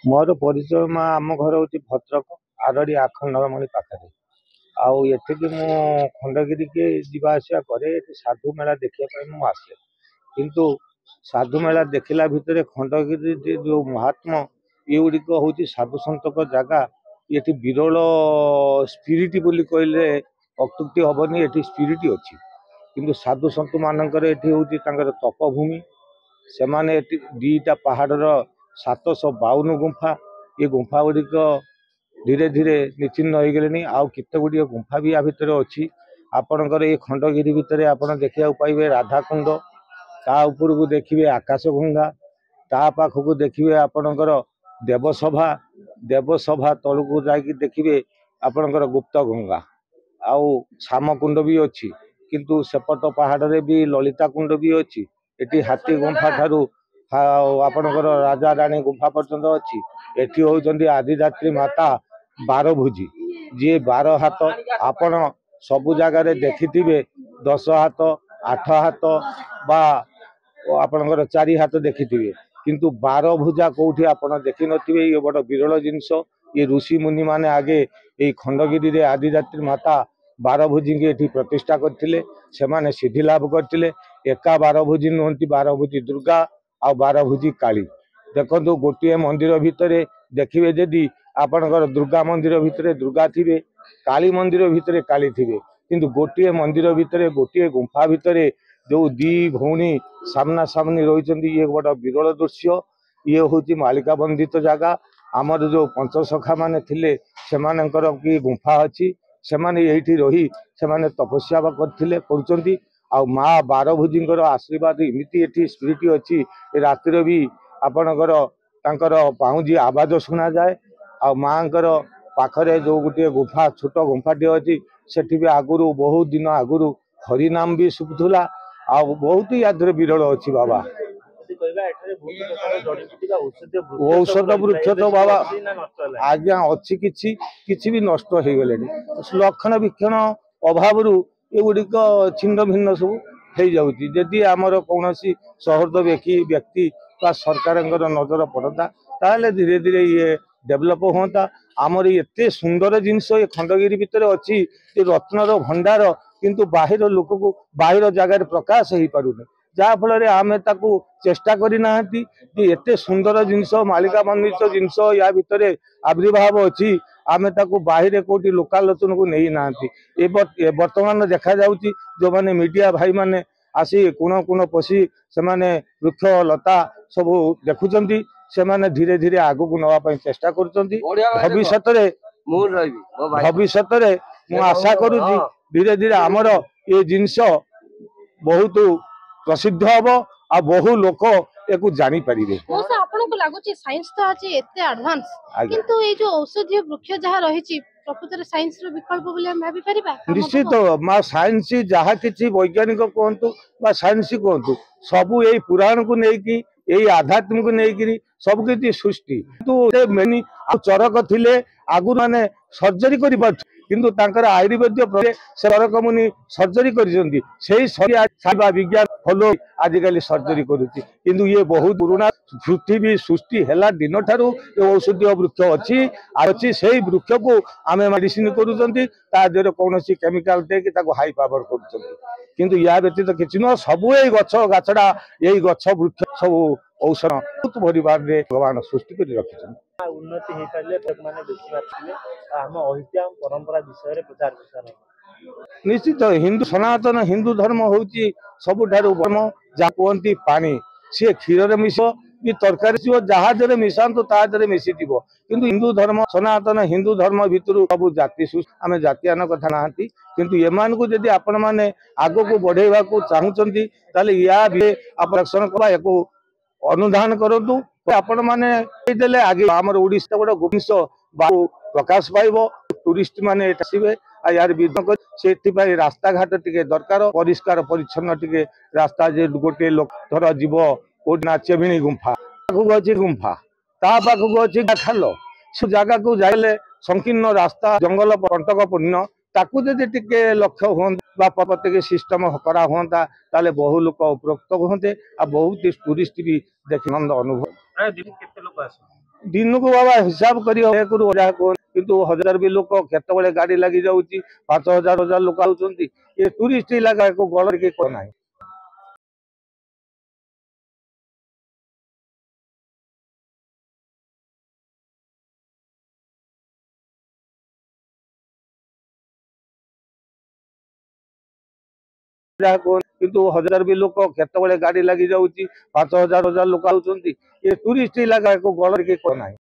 मोर परिचय माँ आम घर हूँ भद्रक आरड़ी आखंडमणि पाखे आउ एठिकी मु खंडगिरी के जीवा आसिया करे साधु मेला देखा मु आसे किंतु साधु मेला देखला भितर खंडगिरी जो महात्मा ये गुड़िक हूँ साधु सत जगह ये विरल स्पिरिट बोली कहले अत्युक्ति हेनी ये स्पिरिट अच्छी किंतु साधु सत मानकर हूँ तपभूमि से माने दीटा पहाड़र 752 गुंफा ये गुंफा गुड़िक धीरे धीरे निचिन्न हो गले आउ केते गुड़िक गुंफा भी या भितर अच्छी आपणकर ये खंडगिरी भितर आप देखा पाइबे राधाकुंड ता उपर को देखिए आकाशगंगा ता पाखक देखिए आपणकर देवसभा तलू जा देखिए आपणकर गुप्त गंगा आउ श्यामकुंड भी अच्छी किंतु सेपट पहाड़ भी ललिता कुंड भी अच्छी एटी हाथी गुंफा ठारू आपणकर राजा राणी गुंफा पर्यंत अच्छी एटी होउचंदी आदिदात्री माता 12 भुजी जी 12 हाथ आपण सबु जगार देखिथिबे 10 हाथ 8 हाथ बा आपणकर 4 हाथ देखिथिबे किंतु 12 भुजा कोठी आपण देखि नथिबे ये बड़ विरल जिंस ये ऋषि मुनि माने आगे ये खंडगिरी रे आदिदात्री माता 12 भुजी के प्रतिष्ठा करथिले सेमाने सिद्धि लाभ करथिले एका 12 भुजी नुहंती 12 भुजी दुर्गा आ 12 भुजी काली देखो गोटे मंदिर भितर देखिए जदि आपणकर दुर्गा मंदिर भितर दुर्गा थिबे काली मंदिर भितर काली थिबे किंतु गोटे मंदिर भितर गोटे गुंफा भितर जो दी भौणी सामना सामनी रही ये बड़ा विरल दृश्य ये हूँ मालिका बंधित जगह आमर जो पंचसखा माने थिले सेमानकर की गुंफा अच्छी सेमाने यही रही सेमाने तपस्या करथिले करुचंती आ माँ 12 भुजी आशीर्वाद इमिति एठी स्पिरिट अच्छी रातिर भी आपणकर तांकर पाउजी आवाज शुणा जाए आ माँकर पाखरे जो गोटे गुंफा छोट गुंफाटे अच्छी सेठी भी आगुरु बहुत दिन आगुरु हरिनाम भी शुभुला आ बहुत ही याद विरल अच्छी बाबा औषध वृक्ष तो बाबा आज्ञा अच्छी किछि भी नष्ट हो गले लक्षण वीक्षण अभाव ये गुड़िक छिन्न भिन्न सब हो जाऊँगी जदि आमर कौन सहृद व्यक्ति सरकार नजर पड़ता ताहले धीरे धीरे ये डेभलप होता आमर एते सुंदर जिनस ये खंडगिरी भितर अच्छी रत्नर भंडार किंतु बाहर लोक को बाहर जगार प्रकाश हो पारुनी जहाँ फल आम चेष्टा करना एते सुंदर जिनस मालिका बंधित जिनस या भितर आविर्भाव अच्छी आमे ताकू बाहर कोटी लोकालोचन को नहीं ना बर्तमान देखा जाउची जो माने मीडिया भाई माने आसी कोण कोण पशी से माने वृक्ष लता सब देखुचंती से माने धीरे धीरे आगु को नवा पई चेष्टा करूचंती भविष्यत रे मु आशा करूची धीरे धीरे आमर ये जिनस बहुत प्रसिद्ध हम आ बहु लोक एको जानी परिबे आपनको लागुची साइंस तो आज एते एडवांस किंतु ए जो औषधीय वृक्ष जहा रहिची प्रकृतर साइंस रो विकल्प बोली हम भाबी परिबा निश्चित मा साइंस जहा किछि वैज्ञानिक कोंतु बा साइंस कोंतु सब एई पुराण को नै कि एई आध्यात्म को नै कि सब किछि सृष्टि तो मेनी चरक थिले आगु माने सर्जरी करि पाछ किंतु तांकर आयुर्वेद से चरक मुनि सर्जरी करिसंती सेही विज्ञान फॉलो आजिकल सर्जरी करुच्ची किंतु ये बहुत पुराना पृथ्वी सृष्टि है दिन ठारू औषधीय वृक्ष अच्छी से वृक्ष को आम मेडिसिन कर कौन केमिकाल देकी हाई पावर कर या व्यतीत किसी नुह सब यही गछ गाछड़ा यही गछ वृक्ष सब औषध बहुत परिवार में भगवान सृष्टि कर रखिछन उन्नति हो पारे माने बेसी मात्रा आम ऐतिह्य परंपरा विषय प्रचार प्रसार निश्चित हिंदू सनातन हिंदू धर्म हूँ सबुठारु धर्म जहाँ कहती पानी सी क्षीर मिस कि तरकारी जहाज मिसातु तादे मिसी किंतु हिंदू धर्म सनातन हिंदू धर्म भितर सब जाति आम जातियान कथा ना किंतु एमान को जदि आपण माने आगो को बढ़ेवा को चाहूचंती ताले या भी आकर्षण करबा एको अनुधान करतु आपण माने देले आगे हमर ओडिसा गोटे गुप्त बाबू प्रकाश पाइबो टूरिस्ट माने आसीबे आ यार विधक से रास्ता घाट टिके दरकार परिष्कार परिच्छन्न टिके रास्ता जे गोटे लोक धर जीव कोना चेमिनी गुंफा अच्छी गुंफा ता पाखक अच्छी खाल से जगह को जाइले संकीर्ण रास्ता जंगल कंटकपूर्ण ताकू जदि टिके लक्ष्य हुआ प्रत्येक सिस्टम करा हुआ ताले बहु लोक उपरोक्त होते आ बहुत टूरिस्ट भी देखि आनंद अनुभव दिन को बाबा हिसाब करी किंतु हजार भी लोक केतबेले गाड़ी लगी जाउची 5,000 लोक आउचंती ये टूरिस्ट इलाका को गलर के को नाही किंतु हजार भी लोक केतबेले गाड़ी लगी जाउची 5,000 लोक आउचंती ये टूरिस्ट इलाका को गलर के को नाही।